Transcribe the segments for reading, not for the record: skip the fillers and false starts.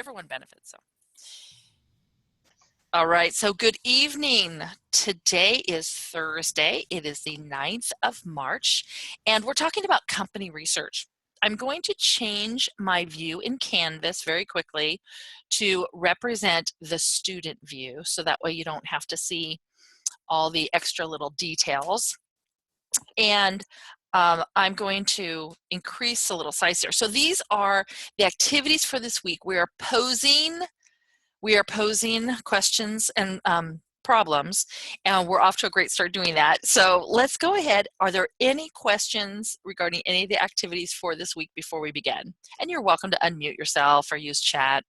everyone benefits. So. All right, so good evening. Today is Thursday. It is the 9th of March, and we're talking about company research. I'm going to change my view in Canvas very quickly to represent the student view, so that way you don't have to see all the extra little details. And I'm going to increase a little size here. So these are the activities for this week. We are posing questions and problems, and we're off to a great start doing that. So let's go ahead. Are there any questions regarding any of the activities for this week before we begin? And you're welcome to unmute yourself or use chat.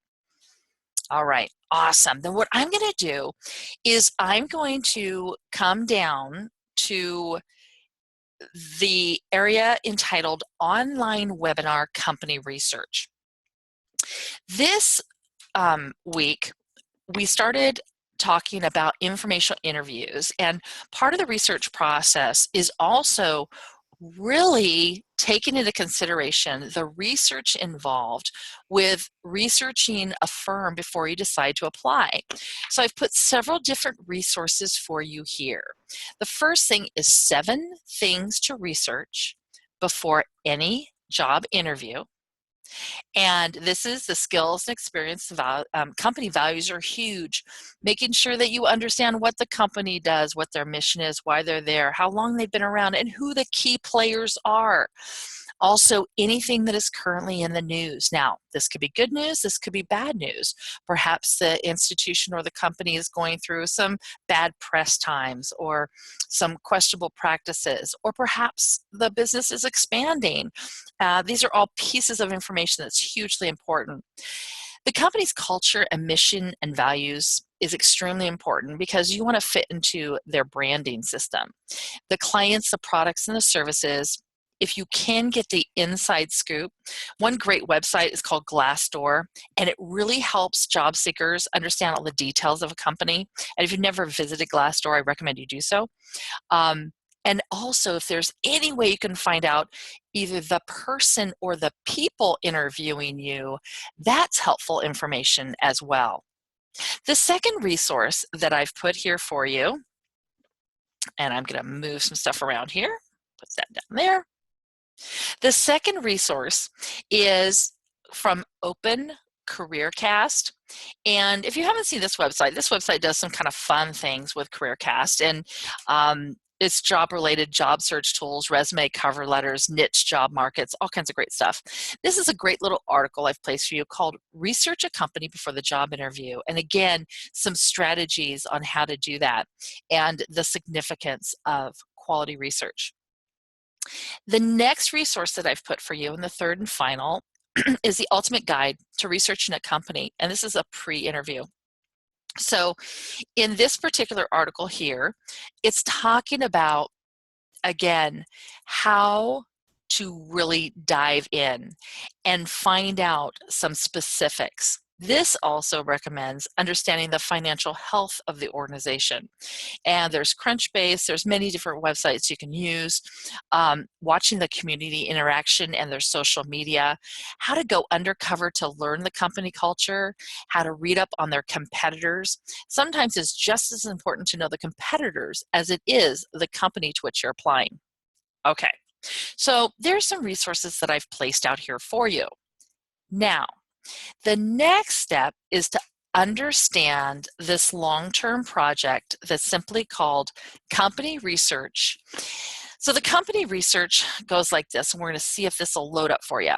All right, awesome. Then what I'm going to do is I'm going to come down to the area entitled Online Webinar Company Research. This week, we started talking about informational interviews, and part of the research process is also really taking into consideration the research involved with researching a firm before you decide to apply. So I've put several different resources for you here. The first thing is 7 things to research before any job interview. And this is the skills and experience. Company values are huge. Making sure that you understand what the company does, what their mission is, why they're there, how long they've been around, and who the key players are. Also, anything that is currently in the news. Now, this could be good news, this could be bad news. Perhaps the institution or the company is going through some bad press times or some questionable practices, or perhaps the business is expanding. These are all pieces of information that's hugely important. The company's culture and mission and values is extremely important because you want to fit into their branding system. The clients, the products, and the services, if you can get the inside scoop. One great website is called Glassdoor, and it really helps job seekers understand all the details of a company. And if you've never visited Glassdoor, I recommend you do so. And also, if there's any way you can find out either the person or the people interviewing you, that's helpful information as well. The second resource that I've put here for you, and I'm going to move some stuff around here, put that down there. The second resource is from Open CareerCast. And if you haven't seen this website does some kind of fun things with CareerCast. And it's job-related job search tools, resume cover letters, niche job markets, all kinds of great stuff. This is a great little article I've placed for you called Research a Company Before the Job Interview. And again, some strategies on how to do that and the significance of quality research. The next resource that I've put for you, and the third and final, is the Ultimate Guide to Researching a Company. And this is a pre-interview. So in this particular article here, it's talking about, again, how to really dive in and find out some specifics. This also recommends understanding the financial health of the organization. And there's Crunchbase, there's many different websites you can use, watching the community interaction and their social media, how to go undercover to learn the company culture, how to read up on their competitors. Sometimes it's just as important to know the competitors as it is the company to which you're applying. Okay, so there's some resources that I've placed out here for you. Now, the next step is to understand this long-term project that's simply called company research. So the company research goes like this, and we're going to see if this will load up for you.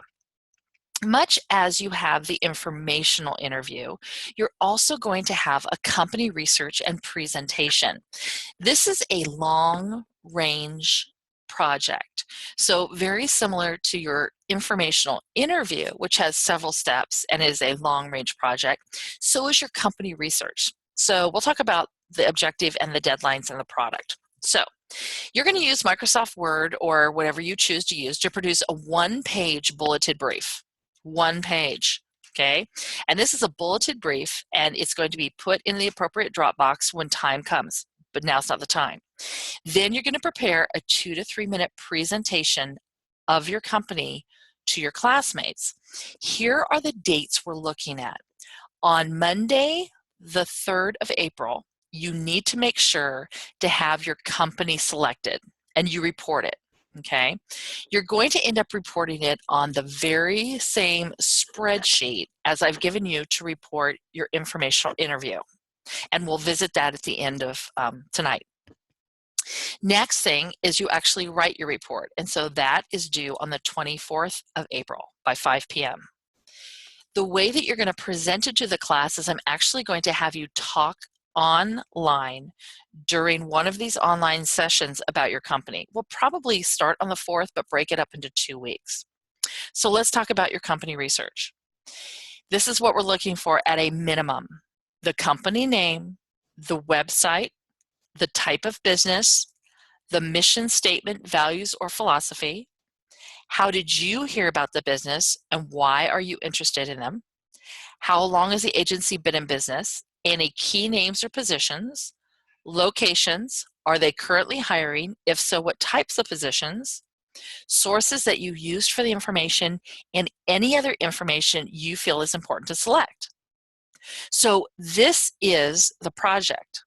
Much as you have the informational interview, you're also going to have a company research and presentation. This is a long-range project. So very similar to your informational interview, which has several steps and is a long-range project, so is your company research. So we'll talk about the objective and the deadlines and the product. So you're going to use Microsoft Word or whatever you choose to use to produce a 1-page bulleted brief. 1 page. Okay, and this is a bulleted brief, and it's going to be put in the appropriate Dropbox when time comes, but now's not the time. Then you're going to prepare a 2 to 3 minute presentation of your company to your classmates. Here are the dates we're looking at. On Monday, the 3rd of April, you need to make sure to have your company selected and you report it, okay? You're going to end up reporting it on the very same spreadsheet as I've given you to report your informational interview. And we'll visit that at the end of tonight. Next thing is you actually write your report. And so that is due on the 24th of April by 5 p.m. The way that you're going to present it to the class is I'm actually going to have you talk online during one of these online sessions about your company. We'll probably start on the 4th, but break it up into 2 weeks. So let's talk about your company research. This is what we're looking for at a minimum: the company name, the website, the type of business, the mission statement, values, or philosophy. How did you hear about the business and why are you interested in them? How long has the agency been in business? Any key names or positions? Locations, are they currently hiring? If so, what types of positions? Sources that you used for the information, and any other information you feel is important to select. So this is the project.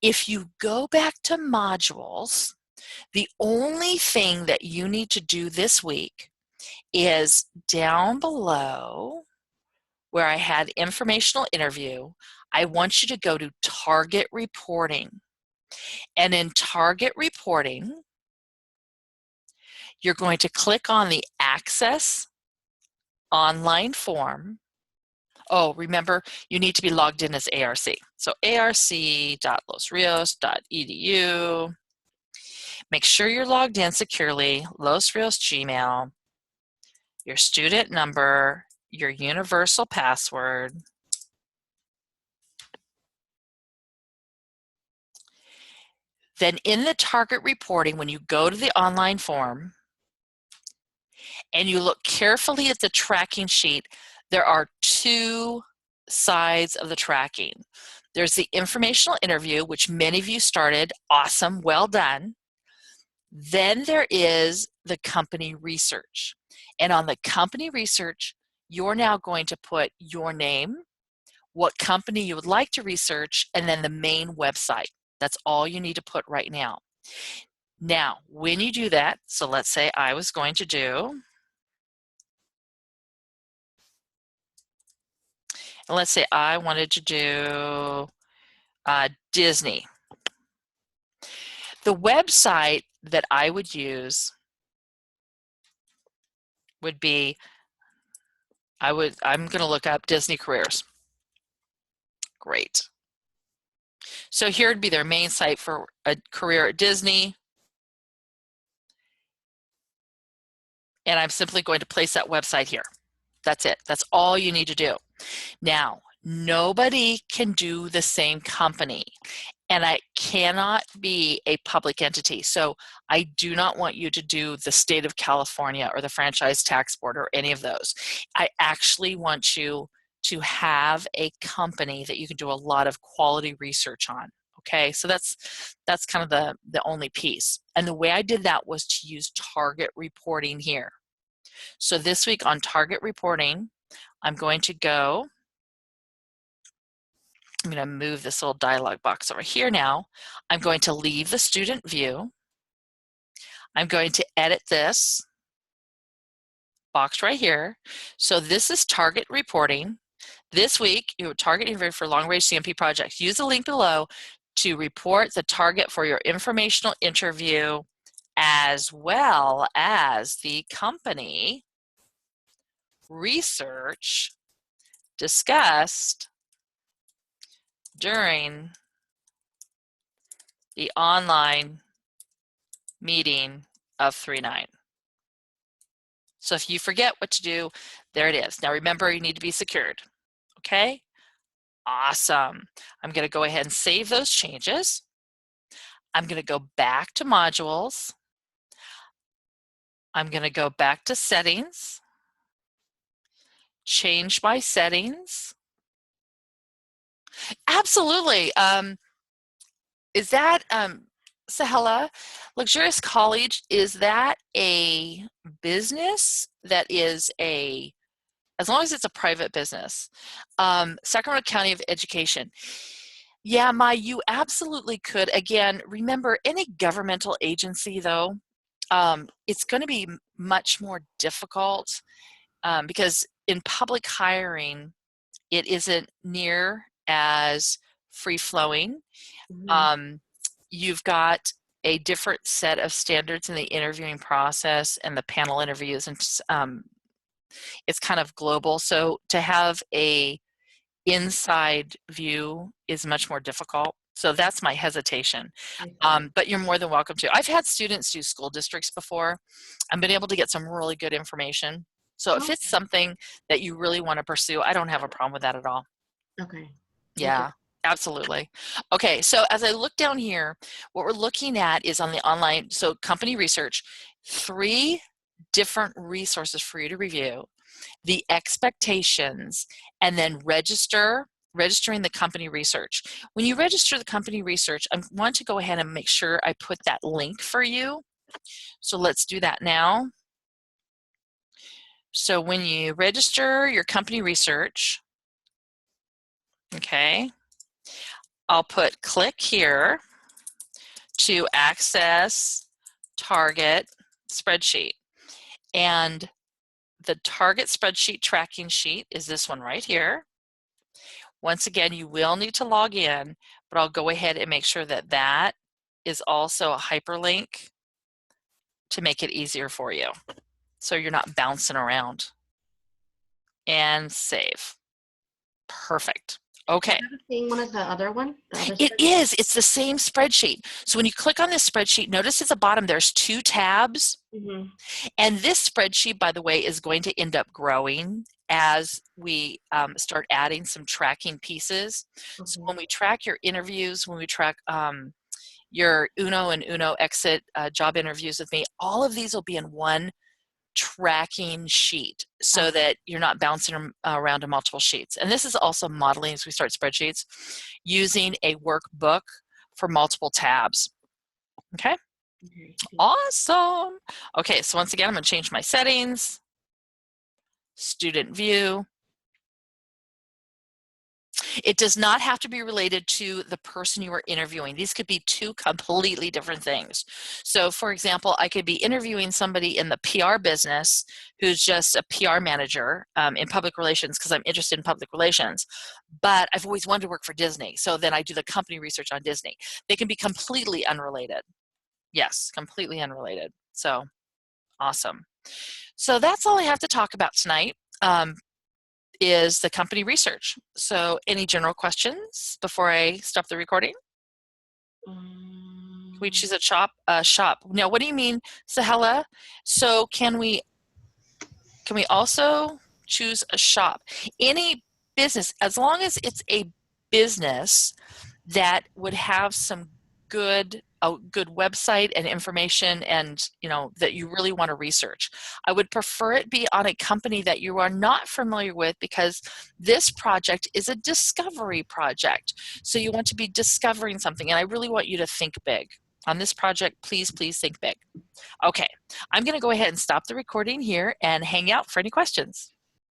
If you go back to modules, the only thing that you need to do this week is down below where I had informational interview, I want you to go to target reporting. And in target reporting, you're going to click on the access online form. Oh, remember, you need to be logged in as ARC. So arc.losrios.edu. Make sure you're logged in securely, Los Rios Gmail, your student number, your universal password. Then in the target reporting, when you go to the online form and you look carefully at the tracking sheet, there are 2 sides of the tracking. There's the informational interview, which many of you started. Awesome, well done. Then there is the company research. And on the company research, you're now going to put your name, what company you would like to research, and then the main website. That's all you need to put right now. Now, when you do that, so let's say I was going to do, and let's say I wanted to do Disney. The website that I would use would be, I'm going to look up Disney careers. Great. So here would be their main site for a career at Disney. And I'm simply going to place that website here. That's it. That's all you need to do. Now, nobody can do the same company, and I cannot be a public entity. So I do not want you to do the state of California or the franchise tax board or any of those. I actually want you to have a company that you can do a lot of quality research on. Okay, so that's kind of the only piece. And the way I did that was to use target reporting here. So this week on target reporting, I'm going to go, I'm going to move this little dialog box over here now. I'm going to leave the student view. I'm going to edit this box right here. So this is target reporting. This week, you target interview for long-range CMP projects. Use the link below to report the target for your informational interview as well as the company research discussed during the online meeting of 3/9. So if you forget what to do, there it is. Now remember, you need to be secured. Okay? Awesome. I'm going to go ahead and save those changes. I'm going to go back to modules. I'm going to go back to settings, change my settings. Absolutely. Is that, Sahela, Luxurious College, is that a business that is a as long as it's a private business. Sacramento County of Education. Yeah, you absolutely could. Again, remember, any governmental agency, though, it's going to be much more difficult because in public hiring, it isn't near as free-flowing. Mhm. You've got a different set of standards in the interviewing process and the panel interviews, and it's kind of global. So to have a inside view is much more difficult. So that's my hesitation. I see. But you're more than welcome to. I've had students do school districts before. I've been able to get some really good information. So if it's Okay. something that you really want to pursue, I don't have a problem with that at all. Okay. Thank you. Yeah, absolutely. Okay, so as I look down here, what we're looking at is on the online, so company research, 3 different resources for you to review, the expectations, and then registering the company research. When you register the company research, I want to go ahead and make sure I put that link for you. So let's do that now. So when you register your company research, okay, I'll put click here to access target spreadsheet. And the target spreadsheet tracking sheet is this one right here. Once again, you will need to log in, but I'll go ahead and make sure that that is also a hyperlink to make it easier for you, so you're not bouncing around. And save. Perfect. Is Okay. that the same one as the other one? The other It spreadsheet? is. It's the same spreadsheet. So when you click on this spreadsheet, notice at the bottom there's 2 tabs. Mm-hmm. And this spreadsheet, by the way, is going to end up growing as we start adding some tracking pieces. So Okay. when we track your interviews, when we track your Uno and Uno exit job interviews with me, all of these will be in one tracking sheet so Okay. that you're not bouncing around to multiple sheets. And this is also modeling as we start spreadsheets using a workbook for multiple tabs. Okay, Okay. awesome. Okay, so once again, I'm going to change my settings, student view. It does not have to be related to the person you are interviewing. These could be 2 completely different things. So for example, I could be interviewing somebody in the PR business who's just a PR manager in public relations because I'm interested in public relations, but I've always wanted to work for Disney. So then I do the company research on Disney. They can be completely unrelated. Yes, completely unrelated. So awesome. So that's all I have to talk about tonight. Is the company research. So any general questions before I stop the recording? We choose a shop. Now, what do you mean, Sahela? So can we also choose a shop? Any business, as long as it's a business that would have some a good website and information, and that you really want to research. I would prefer it be on a company that you are not familiar with, because this project is a discovery project. So you want to be discovering something, and I really want you to think big. On this project, please think big. Okay, I'm going to go ahead and stop the recording here and hang out for any questions.